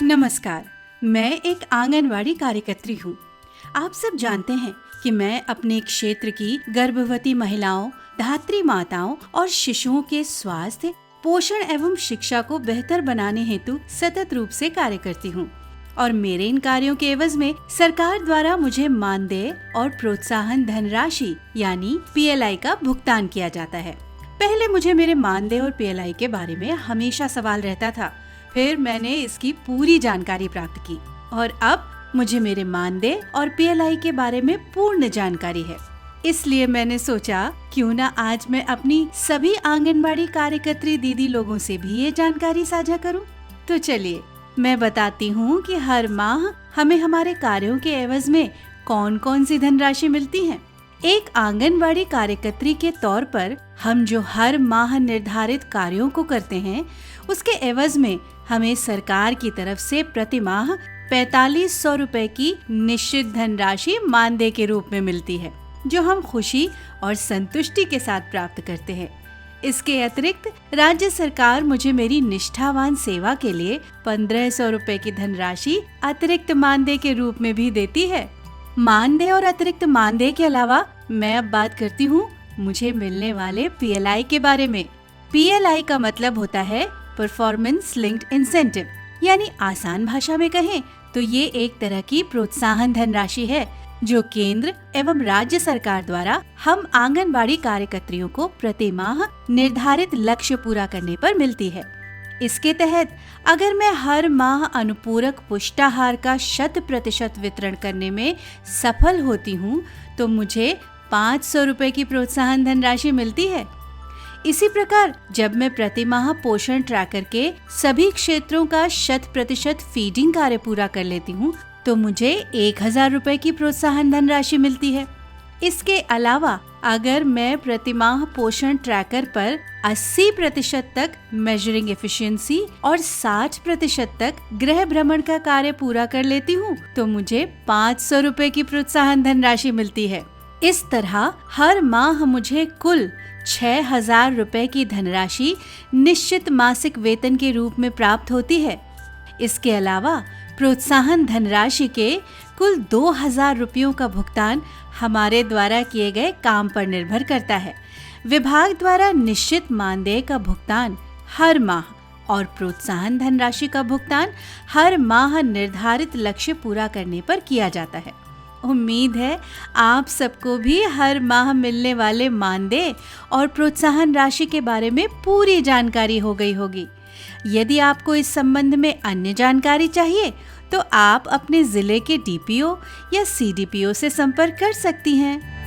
नमस्कार, मैं एक आंगनवाड़ी कार्यकर्त्री हूँ। आप सब जानते हैं कि मैं अपने क्षेत्र की गर्भवती महिलाओं, धात्री माताओं और शिशुओं के स्वास्थ्य, पोषण एवं शिक्षा को बेहतर बनाने हेतु सतत रूप से कार्य करती हूँ और मेरे इन कार्यों के एवज में सरकार द्वारा मुझे मानदेय और प्रोत्साहन धनराशि यानी PLI का भुगतान किया जाता है। पहले मुझे मेरे मानदेय और PLI के बारे में हमेशा सवाल रहता था, फिर मैंने इसकी पूरी जानकारी प्राप्त की और अब मुझे मेरे मानदेय और PLI के बारे में पूर्ण जानकारी है। इसलिए मैंने सोचा क्यों ना आज मैं अपनी सभी आंगनबाड़ी कार्यकर्त्री दीदी लोगों से भी ये जानकारी साझा करूं। तो चलिए मैं बताती हूँ कि हर माह हमें हमारे कार्यों के एवज में कौन कौन सी धनराशि मिलती है। एक आंगनबाड़ी कार्यकर्त्री के तौर पर हम जो हर माह निर्धारित कार्यों को करते हैं, उसके एवज में हमें सरकार की तरफ से प्रति माह 4500 रुपए की निश्चित धनराशि मानदेय के रूप में मिलती है, जो हम खुशी और संतुष्टि के साथ प्राप्त करते हैं। इसके अतिरिक्त राज्य सरकार मुझे मेरी निष्ठावान सेवा के लिए 1500 रुपए की धनराशि अतिरिक्त मानदेय के रूप में भी देती है। मानदेय और अतिरिक्त मानदेय के अलावा मैं अब बात करती हूँ मुझे मिलने वाले PLI के बारे में। PLI का मतलब होता है परफॉर्मेंस लिंक्ड इंसेंटिव, यानी आसान भाषा में कहें तो ये एक तरह की प्रोत्साहन धनराशि है जो केंद्र एवं राज्य सरकार द्वारा हम आंगनबाड़ी कार्यकर्त्रियों को प्रति माह निर्धारित लक्ष्य पूरा करने पर मिलती है। इसके तहत अगर मैं हर माह अनुपूरक पुष्टाहार का 100% वितरण करने में सफल होती हूँ तो मुझे 500 रुपए की प्रोत्साहन धनराशि मिलती है। इसी प्रकार जब मैं प्रति माह पोषण ट्रैकर के सभी क्षेत्रों का 100% फीडिंग कार्य पूरा कर लेती हूँ तो मुझे 1000 रुपए की प्रोत्साहन धनराशि मिलती है। इसके अलावा अगर मैं प्रति माह पोषण ट्रैकर पर 80% तक मेजरिंग एफिशिएंसी और 60% तक गृह भ्रमण का कार्य पूरा कर लेती हूँ तो मुझे 500 रुपए की प्रोत्साहन धनराशि मिलती है। इस तरह हर माह मुझे कुल 6000 रुपए की धनराशि निश्चित मासिक वेतन के रूप में प्राप्त होती है। इसके अलावा प्रोत्साहन धनराशि के कुल 2000 रुपयों का भुगतान हमारे द्वारा किए गए काम पर निर्भर करता है। विभाग द्वारा निश्चित मानदेय का भुगतान हर माह और प्रोत्साहन धनराशि का भुगतान हर माह निर्धारित लक्ष्य पूरा करने पर किया जाता है। उम्मीद है आप सबको भी हर माह मिलने वाले मानदेय और प्रोत्साहन राशि के बारे में पूरी जानकारी हो गई होगी। यदि आपको इस संबंध में अन्य जानकारी चाहिए तो आप अपने जिले के DPO या CDPO से संपर्क कर सकती हैं।